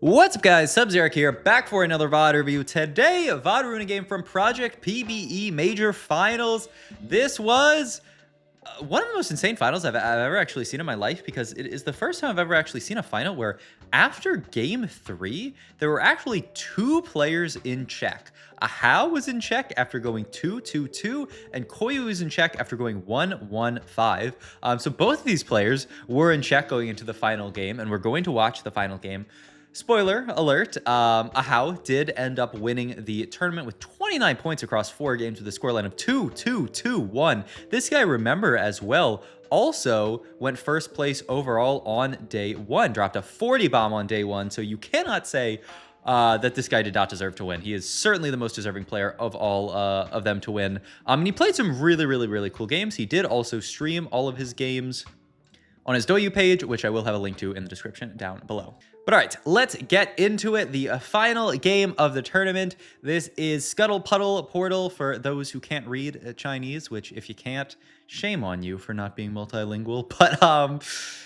What's up, guys? Sub-Zero here, back for another VOD review. Today, a VOD reviewing a game from Project PBE Major Finals. This was one of the most insane finals I've ever actually seen in my life, because it is the first time I've ever actually seen a final where after game 3, there were actually 2 players in check. A Hao was in check after going 2-2-2, and Koyu was in check after going 1-1-5. So both of these players were in check going into the final game, and we're going to watch the final game. Spoiler alert, A Hao did end up winning the tournament with 29 points across 4 games with a scoreline of 2-2-2-1. This guy, remember as well, also went first place overall on day 1, dropped a 40 bomb on day 1, so you cannot say that this guy did not deserve to win. He is certainly the most deserving player of all of them to win. And he played some really cool games. He did also stream all of his games on his Douyu page, which I will have a link to in the description down below. But all right, let's get into it. The final game of the tournament. This is Scuttle Puddle Portal for those who can't read Chinese, which if you can't, shame on you for not being multilingual. But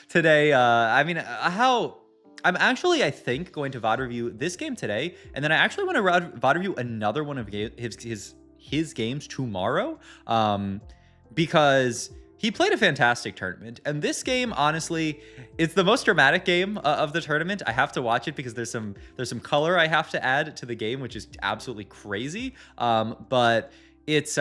today, I mean, how I'm actually, I think, going to VOD review this game today, and then I actually want to VOD review another one of his games tomorrow, because he played a fantastic tournament, and this game, honestly, it's the most dramatic game of the tournament. I have to watch it because there's some color I have to add to the game, which is absolutely crazy. But it's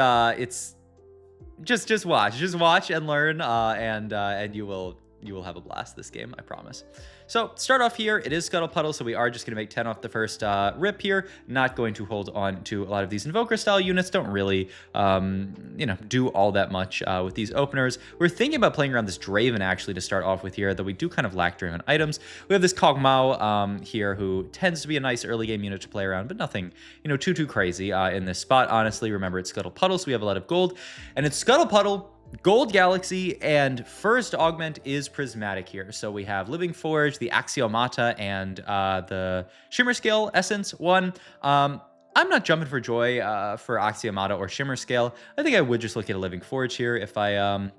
just watch and learn, and you will have a blast this game, I promise. So start off here, it is Scuttle Puddle, so we are just going to make 10 off the first rip here. Not going to hold on to a lot of these Invoker style units. Don't really, do all that much with these openers. We're thinking about playing around this Draven actually to start off with here, though we do kind of lack Draven items. We have this Kog'Maw here, who tends to be a nice early game unit to play around, but nothing, too crazy in this spot. Honestly, remember it's Scuttle Puddle, so we have a lot of gold, and it's Scuttle Puddle, Gold Galaxy, and first augment is Prismatic here. So we have Living Forge, the Axiomata, and the Shimmer Scale Essence one. I'm not jumping for joy for Axiomata or Shimmer Scale. I think I would just look at a Living Forge here if I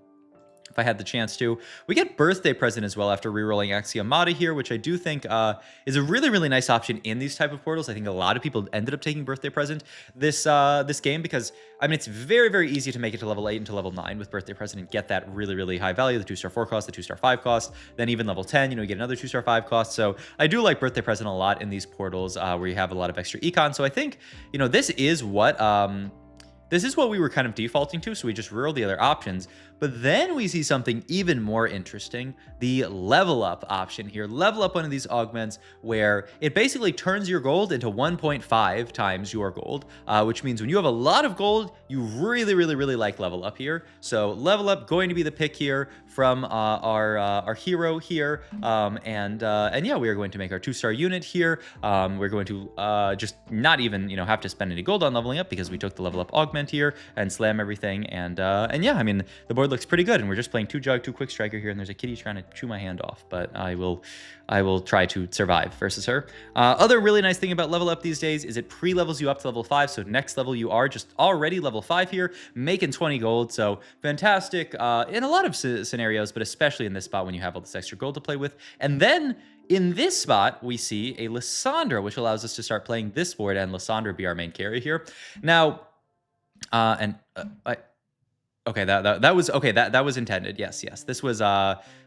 had the chance to. We get Birthday Present as well after rerolling Axiomata here, which I do think is a really nice option in these type of portals. I think a lot of people ended up taking Birthday Present this game because, I mean, it's very easy to make it to level 8 and to level 9 with Birthday Present and get that really high value, the 2-star 4 cost, the 2-star 5 cost, then even level 10, you get another 2-star 5 cost. So I do like Birthday Present a lot in these portals where you have a lot of extra econ. So I think, this is what we were kind of defaulting to, so we just reroll the other options. But then we see something even more interesting, the level up option here. Level up one of these augments where it basically turns your gold into 1.5 times your gold, which means when you have a lot of gold, you really like level up here. So level up going to be the pick here from our hero here. And yeah, we are going to make our 2-star unit here. We're going to just not even, have to spend any gold on leveling up because we took the level up augment here and slam everything. And yeah, I mean, the board looks pretty good, and we're just playing 2 Jug, 2 Quick Striker here, and there's a kitty trying to chew my hand off, but I will try to survive versus her. Other really nice thing about level up these days is it pre-levels you up to level 5, so next level you are just already level 5 here, making 20 gold, so fantastic in a lot of scenarios, but especially in this spot when you have all this extra gold to play with. And then in this spot, we see a Lissandra, which allows us to start playing this board and Lissandra be our main carry here. Now, okay, that was intended. Yes. This was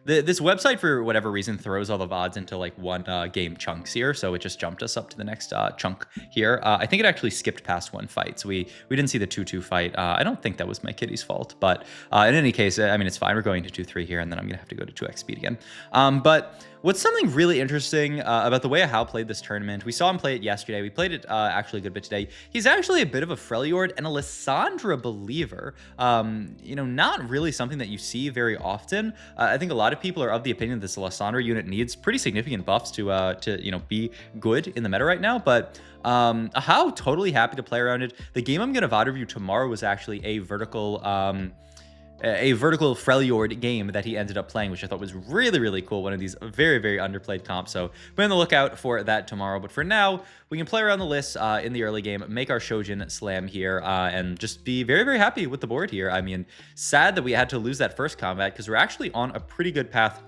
this website for whatever reason throws all the VODs into like one game chunks here, so it just jumped us up to the next chunk here. I think it actually skipped past 1 fight, so we didn't see the 2-2 fight. I don't think that was my kitty's fault, but in any case, I mean, it's fine. We're going to 2-3 here, and then I'm gonna have to go to 2x speed again. But what's something really interesting about the way A Hao played this tournament, we saw him play it yesterday. We played it actually a good bit today. He's actually a bit of a Freljord and a Lissandra believer. Not really something that you see very often. I think a lot of people are of the opinion that this Lissandra unit needs pretty significant buffs to be good in the meta right now. But A Hao, totally happy to play around it. The game I'm going to VOD review tomorrow was actually a vertical Freljord game that he ended up playing, which I thought was really cool. One of these very underplayed comps. So be on the lookout for that tomorrow. But for now, we can play around the list in the early game, make our Shojin slam here, and just be very happy with the board here. I mean, sad that we had to lose that first combat because we're actually on a pretty good path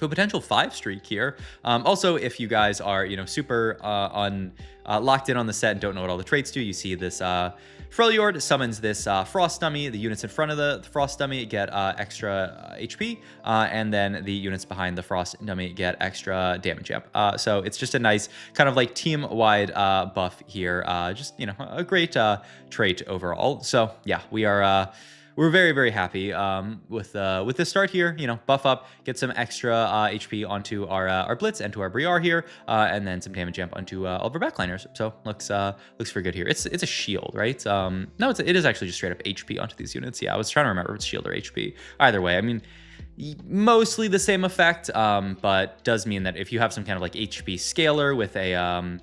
to a potential 5 streak here. Also, if you guys are, super locked in on the set and don't know what all the traits do, you see this Freljord summons this Frost Dummy. The units in front of the Frost Dummy get extra HP, and then the units behind the Frost Dummy get extra damage amp. So it's just a nice kind of like team-wide buff here. Just, a great trait overall. So yeah, we're very, very happy with the start here. Buff up, get some extra HP onto our Blitz and to our Briar here, and then some damage jump onto all of our backliners. So looks very good here. It's a shield, right? No, it is actually just straight up HP onto these units. Yeah, I was trying to remember if it's shield or HP. Either way, I mean, mostly the same effect, but does mean that if you have some kind of like HP scaler with a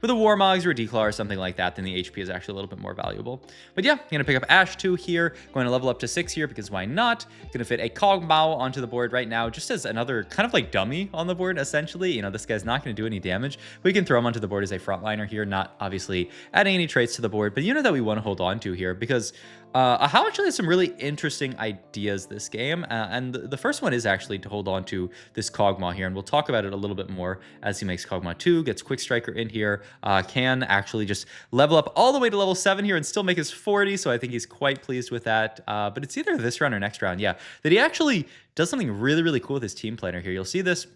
Warmogs or a Declaw or something like that, then the HP is actually a little bit more valuable. But yeah, going to pick up Ash 2 here, going to level up to 6 here because why not? Going to fit a Kog'Maw onto the board right now, just as another kind of like dummy on the board, essentially. This guy's not going to do any damage. We can throw him onto the board as a frontliner here, not obviously adding any traits to the board, but the unit that we want to hold on to here because A Hao actually has some really interesting ideas this game, and the first one is actually to hold on to this Kog'Maw here, and we'll talk about it a little bit more as he makes Kog'Maw 2, gets Quick Striker in here, can actually just level up all the way to level 7 here and still make his 40, so I think he's quite pleased with that, but it's either this round or next round, yeah, that he actually does something really, really cool with his team planner here. You'll see this.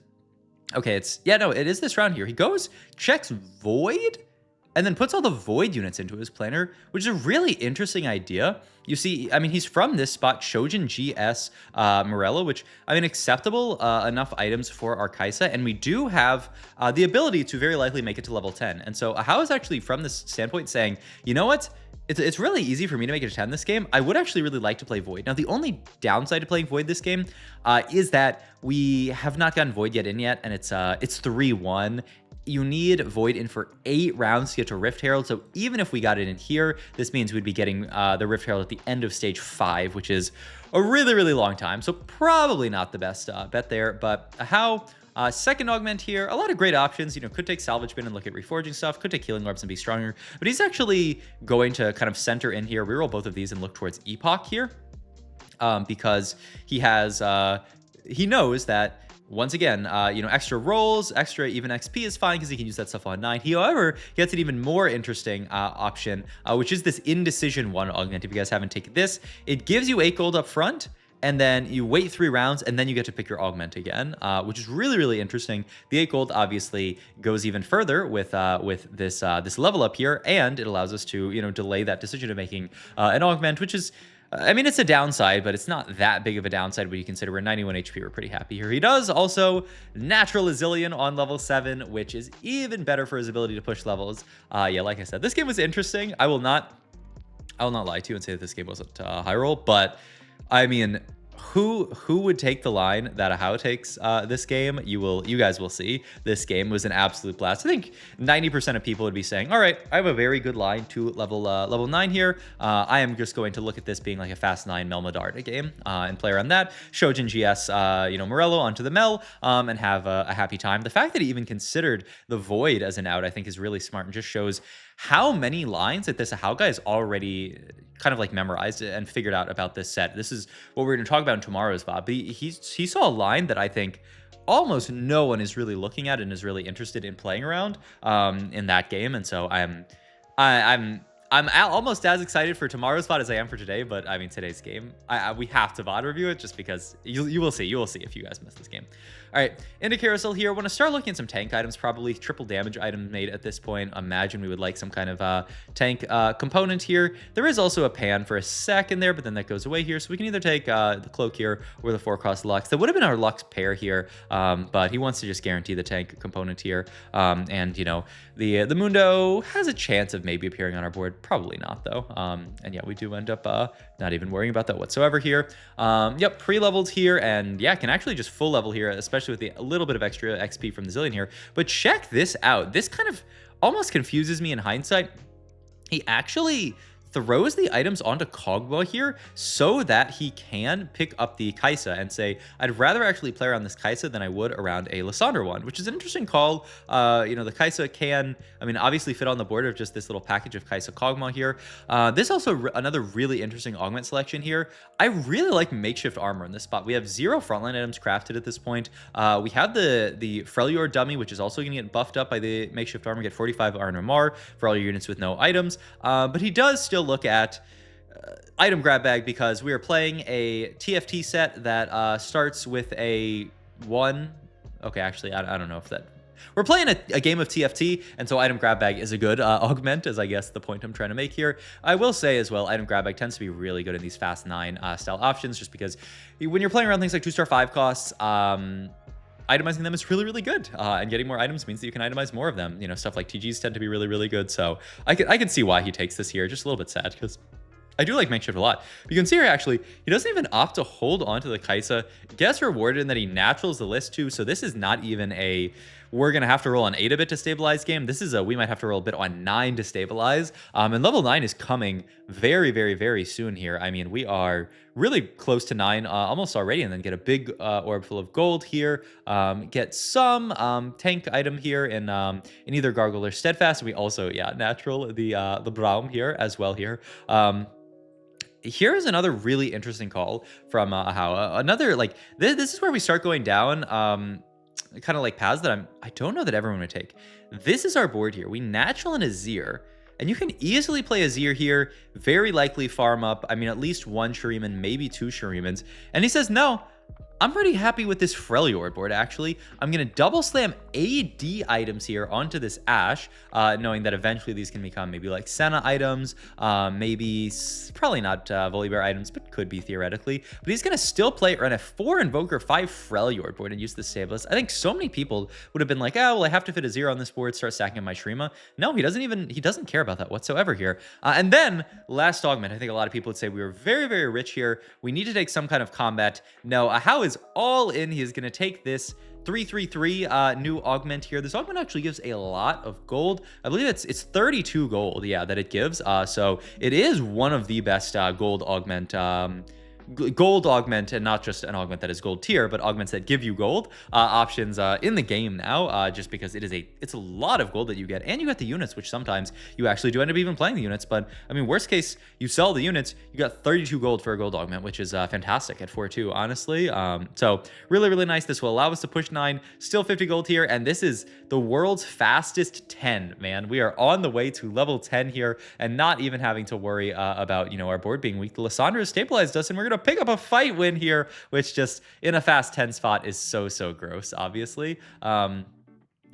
Okay, it is this round here. He goes, checks Void, and then puts all the Void units into his planner, which is a really interesting idea. You see, I mean, he's from this spot, Shojin GS Morello, which, I mean, acceptable enough items for our Kaisa, and we do have the ability to very likely make it to level 10. And so A Hao is actually from this standpoint saying, you know what? It's really easy for me to make it to 10 this game. I would actually really like to play Void. Now, the only downside to playing Void this game is that we have not gotten Void yet, and it's 3-1. You need Void in for 8 rounds to get to Rift Herald. So even if we got it in here, this means we'd be getting the Rift Herald at the end of stage 5, which is a really, really long time. So probably not the best bet there. But A Hao, second augment here, a lot of great options. Could take Salvage Bin and look at reforging stuff. Could take Healing Orbs and be stronger. But he's actually going to kind of center in here, reroll both of these and look towards Epoch here, because he has he knows that. Once again, extra rolls, extra even XP is fine because he can use that stuff on 9. He, however, gets an even more interesting option, which is this Indecision 1 augment. If you guys haven't taken this, it gives you 8 gold up front, and then you wait 3 rounds, and then you get to pick your augment again, which is really, really interesting. The 8 gold obviously goes even further with this level up here, and it allows us to delay that decision of making an augment, which is. I mean, it's a downside, but it's not that big of a downside when you consider we're 91 HP. We're pretty happy here. He does also Natural Azilian on level 7, which is even better for his ability to push levels. Yeah, like I said, this game was interesting. I will not lie to you and say that this game wasn't high roll, but I mean, who would take the line that A Hao takes this game? You guys will see. This game was an absolute blast. I think 90% of people would be saying, all right, I have a very good line to level 9 here. I am just going to look at this being like a fast 9 Melmedarda game and play around that. Shojin GS, Morello onto the Mel and have a happy time. The fact that he even considered the Void as an out, I think is really smart and just shows how many lines that this A Hao guy has already kind of like memorized and figured out about this set. This is what we're going to talk about in tomorrow's VOD. But he saw a line that I think almost no one is really looking at and is really interested in playing around in that game. And so I'm almost as excited for tomorrow's VOD as I am for today. But I mean, today's game, we have to VOD review it just because you will see if you guys miss this game. All right, into carousel here. Want to start looking at some tank items, probably triple damage items made at this point. Imagine we would like some kind of tank component here. There is also a pan for a second there, but then that goes away here. So we can either take the cloak here or the 4-cost Lux. That would have been our Lux pair here, but he wants to just guarantee the tank component here. And the Mundo has a chance of maybe appearing on our board. Probably not though. And yeah, we do end up not even worrying about that whatsoever here. Yep, pre-leveled here, and yeah, can actually just full level here, especially with a little bit of extra XP from the Zillion here. But check this out. This kind of almost confuses me in hindsight. He actually throws the items onto Kog'Maw here so that he can pick up the Kai'Sa and say, I'd rather actually play around this Kai'Sa than I would around a Lysandre one, which is an interesting call. You know, the Kai'Sa can, I mean, obviously fit on the board of just this little package of Kai'Sa Kog'Maw here. This also another really interesting augment selection here. I really like makeshift armor in this spot. We have 0 frontline items crafted at this point. We have the Freljord dummy, which is also going to get buffed up by the makeshift armor, get 45 RNMR for all your units with no items. But he does still look at item grab bag because we are playing a TFT set that starts with a 1. Okay, actually, I don't know if that... We're playing a game of TFT, and so item grab bag is a good augment, is I guess the point I'm trying to make here. I will say as well, item grab bag tends to be really good in these fast 9 style options, just because when you're playing around things like 2-star 5 costs, itemizing them is really, really good. And getting more items means that you can itemize more of them. You know, stuff like TGs tend to be really, really good. So I can see why he takes this here. Just a little bit sad because I do like makeshift a lot. You can see here, actually, he doesn't even opt to hold on to the Kai'Sa. Gets rewarded in that he naturals the list too. So this is not even a, we're going to have to roll on 8 a bit to stabilize game. This is a, we might have to roll a bit on 9 to stabilize. And level 9 is coming very, very, very soon here. I mean, we are really close to 9 almost already, and then get a big orb full of gold here. Get some tank item here in either Gargle or Steadfast. We also, yeah, natural the Braum here as well here. Here's another really interesting call from A Hao. Another, like, this is where we start going down kind of like paths that I don't know that everyone would take. This is our board here. We natural an Azir, and you can easily play Azir here, very likely farm up, I mean, at least 1 Shuriman, maybe 2 Shurimans. And he says, no, I'm pretty happy with this Freljord board, actually. I'm going to double slam AD items here onto this Ashe, knowing that eventually these can become maybe like Senna items, maybe probably not Volibear items, but could be theoretically. But he's going to still play run a 4 Invoker, 5 Freljord board and use the Stabilist. I think so many people would have been like, oh, well, I have to fit a 0 on this board, start stacking my Shrima. No, he doesn't care about that whatsoever here. And then last augment, I think a lot of people would say we were very, very rich here. We need to take some kind of combat. No, A Hao is all in. He is going to take this 3/3/3 new augment here. This augment actually gives a lot of gold. I believe it's 32 gold, yeah, that it gives. So it is one of the best gold augment and not just an augment that is gold tier, but augments that give you gold options in the game now, just because it's a lot of gold that you get, and you get the units, which sometimes you actually do end up even playing the units. But I mean, worst case, you sell the units, you got 32 gold for a gold augment, which is fantastic at 4/2, honestly. So really, really nice. This will allow us to push 9, still 50 gold here, and this is the world's fastest 10, man. We are on the way to level 10 here, and not even having to worry about, you know, our board being weak. The Lysandre has stabilized us, and we're gonna pick up a fight win here, which just in a fast 10 spot is so gross, obviously.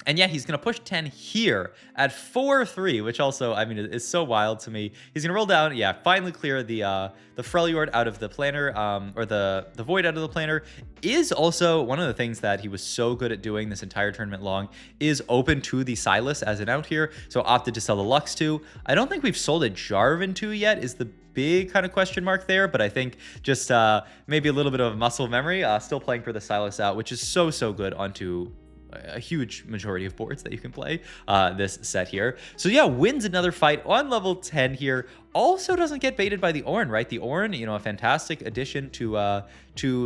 And yeah, he's going to push 10 here at 4/3, which also, I mean, is so wild to me. He's going to roll down, yeah, finally clear the Freljord out of the planner, or the Void out of the planner. Is also one of the things that he was so good at doing this entire tournament long, is open to the Silas as an out here, so opted to sell the Lux to. I don't think we've sold a Jarvan to yet, is the big kind of question mark there, but I think just maybe a little bit of muscle memory, still playing for the Silas out, which is so good onto a huge majority of boards that you can play this set here. So yeah, wins another fight on level 10 here. Also doesn't get baited by the Ornn, right? The Ornn, you know, a fantastic addition to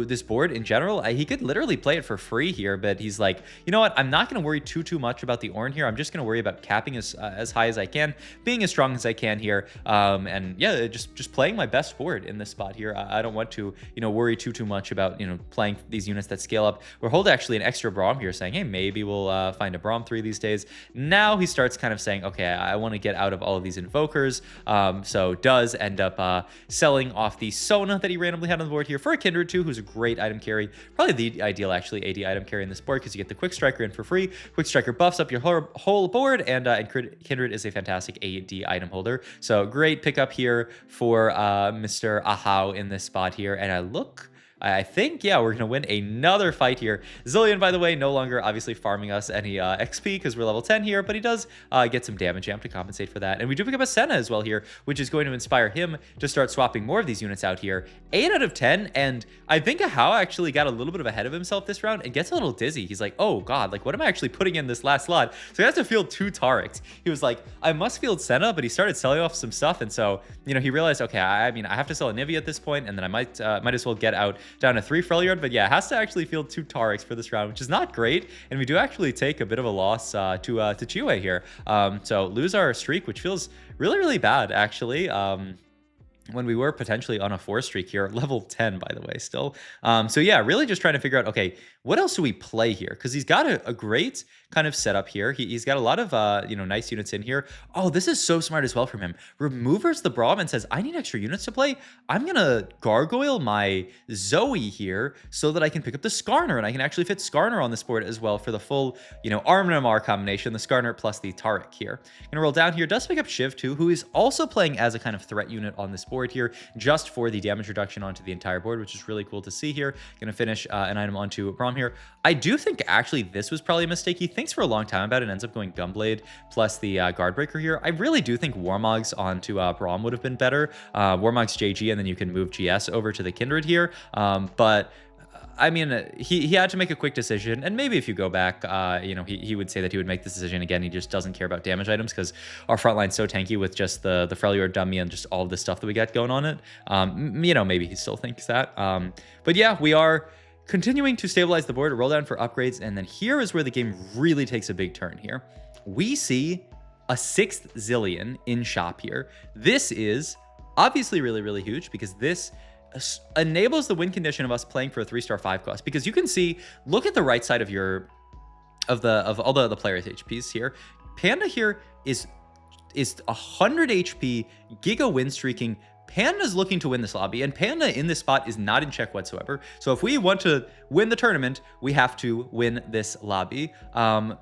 this board in general. He could literally play it for free here, but he's like, you know what? I'm not going to worry too much about the Ornn here. I'm just going to worry about capping as high as I can, being as strong as I can here, and yeah, just playing my best board in this spot here. I don't want to, you know, worry too much about, you know, playing these units that scale up. We're holding actually an extra Braum here, saying, hey, maybe we'll find a Braum 3 these days. Now he starts kind of saying, okay, I want to get out of all of these invokers. So does end up selling off the Sona that he randomly had on the board here for a Kindred 2, who's a great item carry. Probably the ideal, actually, AD item carry in this board, because you get the Quick Striker in for free. Quick Striker buffs up your whole board, and Kindred is a fantastic AD item holder. So great pickup here for Mr. A Hao in this spot here. And I look I think, yeah, we're going to win another fight here. Zilean, by the way, no longer obviously farming us any XP because we're level 10 here, but he does get some damage amp to compensate for that. And we do pick up a Senna as well here, which is going to inspire him to start swapping more of these units out here. 8 out of 10, and I think A Hao actually got a little bit of ahead of himself this round and gets a little dizzy. He's like, oh god, like what am I actually putting in this last slot? So he has to field 2 Tariks. He was like, I must field Senna, but he started selling off some stuff, and so, you know, he realized, okay, I mean, I have to sell a Nivea at this point, and then I might as well get out down to 3 Freljord, but yeah, has to actually field 2 Tariks for this round, which is not great, and we do actually take a bit of a loss to Chiwe here. So lose our streak, which feels really, really bad, actually. When we were potentially on a 4 streak here, level 10, by the way, still. So yeah, really just trying to figure out, okay, what else do we play here? Because he's got a great kind of setup here. He's got a lot of, you know, nice units in here. Oh, this is so smart as well from him. Removers the Braum and says, I need extra units to play. I'm going to gargoyle my Zoe here so that I can pick up the Skarner, and I can actually fit Skarner on this board as well for the full, you know, Arm combination, the Skarner plus the Tarik here. Gonna roll down here, does pick up Shiv too, who is also playing as a kind of threat unit on this board here, just for the damage reduction onto the entire board, which is really cool to see here. Gonna finish an item onto Braum here. I do think actually this was probably a mistake. He thinks for a long time about it and ends up going Gunblade plus the Guardbreaker here. I really do think Warmogs onto Braum would have been better. Warmogs JG, and then you can move GS over to the Kindred here. But I mean, he had to make a quick decision, and maybe if you go back, you know, he would say that he would make this decision again. He just doesn't care about damage items because our front line's so tanky with just the Freljord dummy and just all of the stuff that we got going on it. You know, maybe he still thinks that. But yeah, we are continuing to stabilize the board, roll down for upgrades, and then here is where the game really takes a big turn here. We see a 6th Zilean in shop here. This is obviously really, really huge because this enables the win condition of us playing for a 3-star 5 cost, because you can see, look at the right side of your of all the players' HPs here. Panda here is 100 HP, giga win streaking. Panda's looking to win this lobby, and Panda in this spot is not in check whatsoever. So if we want to win the tournament, we have to win this lobby.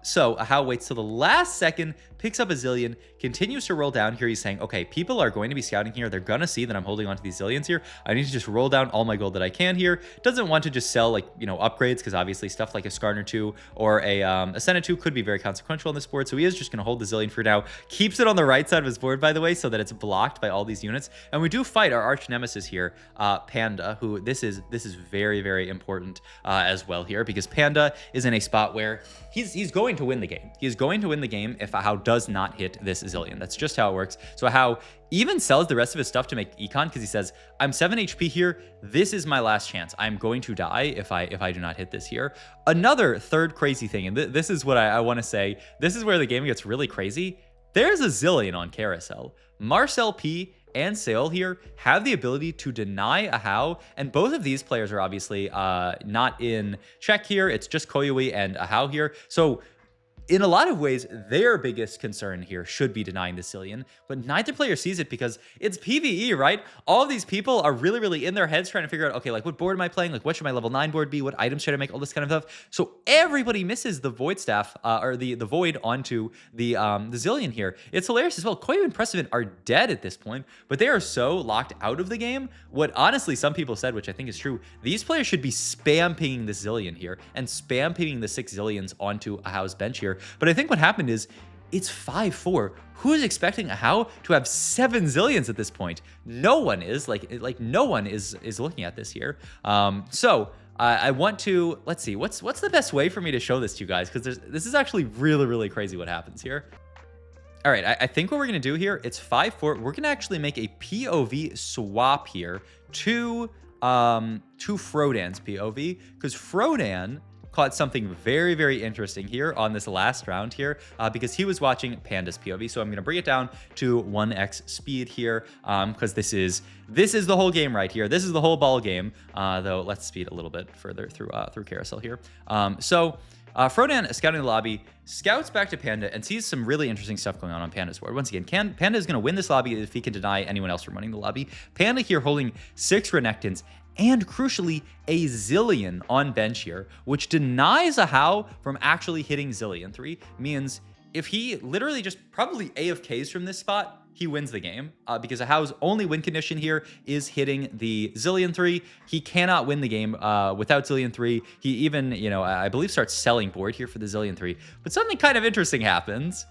So A Hao waits till the last second, picks up a Zilean, continues to roll down here. He's saying, okay, people are going to be scouting here. They're going to see that I'm holding onto these Zileans here. I need to just roll down all my gold that I can here. Doesn't want to just sell, like, you know, upgrades, because obviously stuff like a Skarner 2 or a Senna 2 could be very consequential on this board. So he is just going to hold the Zilean for now. Keeps it on the right side of his board, by the way, so that it's blocked by all these units. And we do fight our arch nemesis here, Panda, who this is very, very important as well here, because Panda is in a spot where he's going to win the game. He's going to win the game if A Hao does not hit this Zilean. That's just how it works. So A Hao even sells the rest of his stuff to make econ, because he says, I'm 7 HP here. This is my last chance. I'm going to die if I do not hit this here. Another third crazy thing, and this is what I want to say. This is where the game gets really crazy. There's a Zilean on Carousel. Marcel P and Sale here have the ability to deny A Hao, and both of these players are obviously not in check here. It's just Koyui and A Hao here. So in a lot of ways, their biggest concern here should be denying the Zilean, but neither player sees it because it's PvE, right? All of these people are really, really in their heads trying to figure out, okay, like what board am I playing? Like what should my level 9 board be? What items should I make? All this kind of stuff. So everybody misses the Void Staff, or the Void onto the Zilean here. It's hilarious as well. Koyu and Precedent are dead at this point, but they are so locked out of the game. What honestly some people said, which I think is true, these players should be spam pinging the Zilean here and spam pinging the 6 Zileans onto A Hao's bench here. But I think what happened is it's 5-4. Who is expecting A Hao to have 7 Zileans at this point? No one is. Like no one is looking at this here. So I want to, let's see, what's the best way for me to show this to you guys? Because this is actually really, really crazy what happens here. All right, I think what we're going to do here, it's 5-4. We're going to actually make a POV swap here to Frodan's POV, because Frodan caught something very, very interesting here on this last round here, because he was watching Panda's POV. So I'm going to bring it down to 1x speed here, because this is the whole game right here. This is the whole ball game, though let's speed a little bit further through Carousel here. Frodan, scouting the lobby, scouts back to Panda and sees some really interesting stuff going on Panda's board. Once again, Panda is going to win this lobby if he can deny anyone else from winning the lobby. Panda here holding 6 Renekton's, and crucially, a Zilean on bench here, which denies A Hao from actually hitting Zilean 3. Means if he literally just probably AFKs from this spot, he wins the game because A Hao's only win condition here is hitting the Zillion 3. He cannot win the game without Zillion 3. He even, you know, I believe starts selling board here for the Zillion 3. But something kind of interesting happens.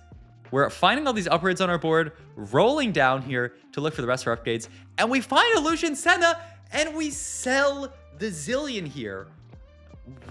We're finding all these upgrades on our board, rolling down here to look for the rest of our upgrades, and we find Illusion Senna, and we sell the Zillion here.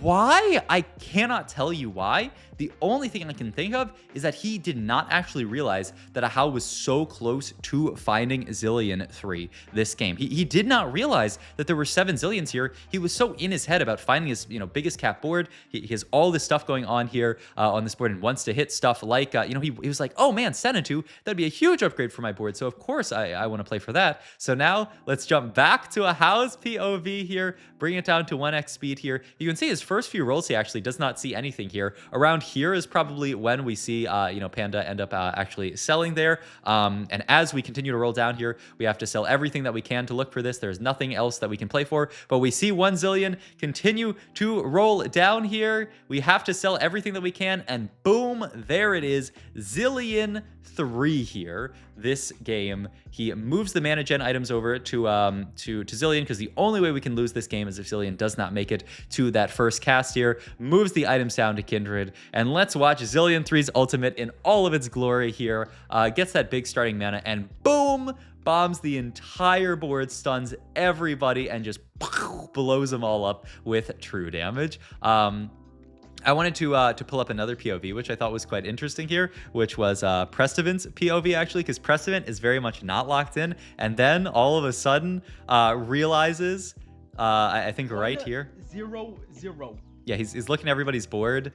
Why? I cannot tell you why. The only thing I can think of is that he did not actually realize that A Hao was so close to finding Zillion 3 this game. He did not realize that there were 7 Zillions here. He was so in his head about finding his, you know, biggest cap board. He has all this stuff going on here on this board and wants to hit stuff like, you know, he was like, oh man, Senna 2, that'd be a huge upgrade for my board. So of course I want to play for that. So now let's jump back to A Hao's POV here, bring it down to 1x speed here. You can see his first few rolls, he actually does not see anything here. Around here is probably when we see, you know, Panda end up actually selling there. And as we continue to roll down here, we have to sell everything that we can to look for this. There's nothing else that we can play for, but we see 1 Zillion continue to roll down here. We have to sell everything that we can, and boom, there it is. Zillion 3 here. This game, he moves the mana gen items over to Zillion, because the only way we can lose this game is if Zillion does not make it to that first cast here. Moves the items down to Kindred, and let's watch Zillion 3's ultimate in all of its glory here. Gets that big starting mana, and boom, bombs the entire board, stuns everybody, and just blows them all up with true damage. I wanted to pull up another POV, which I thought was quite interesting here, which was Prestivin's POV, actually, because Prestivin is very much not locked in, and then all of a sudden realizes, I think right here. 0-0. Yeah, he's looking at everybody's board.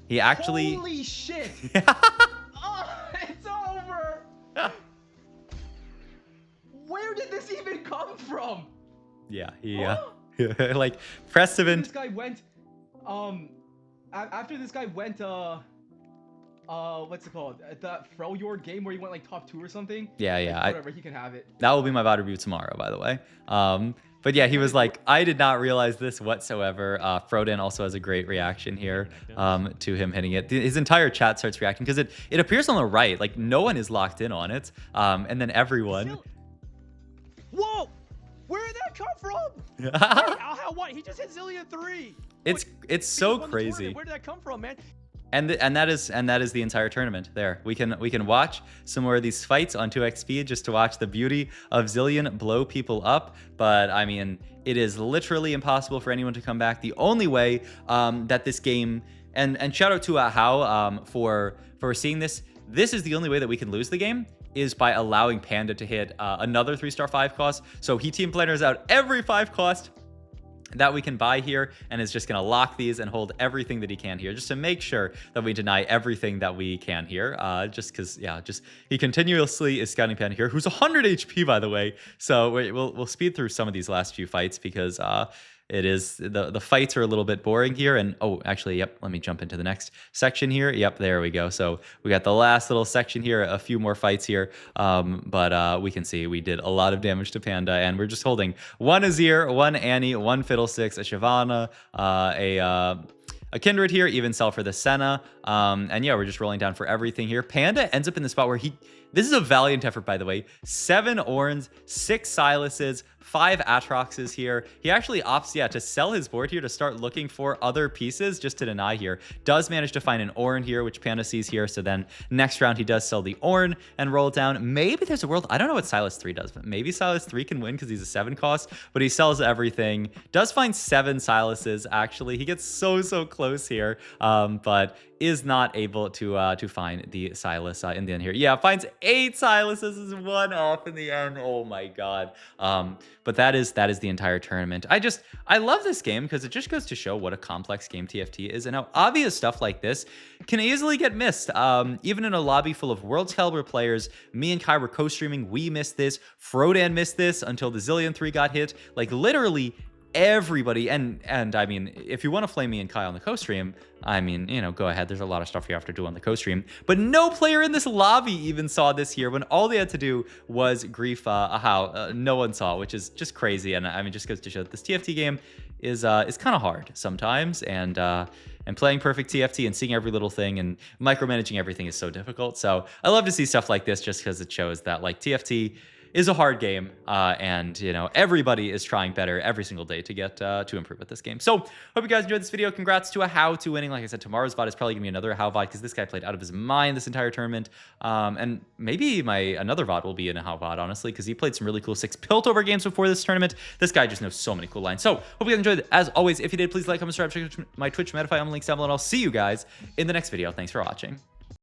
He actually... Holy shit! Oh, it's over! Where did this even come from? Yeah, he... like, Prestivin... This guy went... After this guy went, what's it called? That Freljord game where he went like top 2 or something? Yeah, yeah. Like, whatever, he can have it. That will be my VOD review tomorrow, by the way. But yeah, he was like, I did not realize this whatsoever. Frodan also has a great reaction here to him hitting it. His entire chat starts reacting because it appears on the right. Like, no one is locked in on it. And then everyone... Whoa! Where did that come from? Wait, How what? He just hit Zillion 3. It's so crazy. Where did that come from, man? And that is the entire tournament. There, we can watch some more of these fights on 2x speed just to watch the beauty of Zillion blow people up. But I mean, it is literally impossible for anyone to come back. The only way that this game, and shout out to A Hao for seeing this. This is the only way that we can lose the game, is by allowing Panda to hit another 3-star 5 cost. So he team planners out every 5 cost that we can buy here, and is just going to lock these and hold everything that he can here, just to make sure that we deny everything that we can here. Just because, yeah, just he continuously is scouting Panda here, who's 100 HP, by the way. So we'll speed through some of these last few fights because it is the fights are a little bit boring here. And oh, actually, yep, let me jump into the next section here. Yep, there we go. So we got the last little section here, a few more fights here. But we can see we did a lot of damage to Panda, and we're just holding 1 Azir, 1 Annie, 1 Fiddlesticks, a Shyvana, a Kindred here, even sell for the Senna. And yeah, we're just rolling down for everything here. Panda ends up in the spot where this is a valiant effort, by the way. 7 Orns, 6 Silases, 5 Atroxes here. He actually opts, yeah, to sell his board here to start looking for other pieces just to deny here. Does manage to find an Orn here, which Panda sees here. So then next round, he does sell the Orn and roll down. Maybe there's a world, I don't know what Silas 3 does, but maybe Silas 3 can win because he's a 7 cost, but he sells everything. Does find 7 Silases, actually. He gets so close here, but is not able to find the Silas in the end here. Yeah, finds 8 Silases, is 1 off in the end. Oh my god. But that is the entire tournament. I love this game because it just goes to show what a complex game TFT is, and how obvious stuff like this can easily get missed. Even in a lobby full of world caliber players, me and Kai were co-streaming. We missed this. Frodan missed this until the Zillion 3 got hit. Like, literally everybody, and I mean, if you want to flame me and Kai on the co-stream, I mean, you know, go ahead. There's a lot of stuff you have to do on the co-stream, but no player in this lobby even saw this here, when all they had to do was grief A Hao. No one saw, which is just crazy. And I mean, just goes to show that this TFT game is kind of hard sometimes, and and playing perfect TFT and seeing every little thing and micromanaging everything is so difficult. So I love to see stuff like this just because it shows that like TFT is a hard game, and you know everybody is trying better every single day to get to improve at this game. So hope you guys enjoyed this video. Congrats to A Hao to winning. Like I said, tomorrow's VOD is probably gonna be another A Hao VOD because this guy played out of his mind this entire tournament. And maybe another VOD will be in A Hao VOD, honestly, because he played some really cool 6 Piltover games before this tournament. This guy just knows so many cool lines. So hope you guys enjoyed it. As always, if you did, please like, comment, subscribe, check out my Twitch, Medify, on the links down below, and I'll see you guys in the next video. Thanks for watching.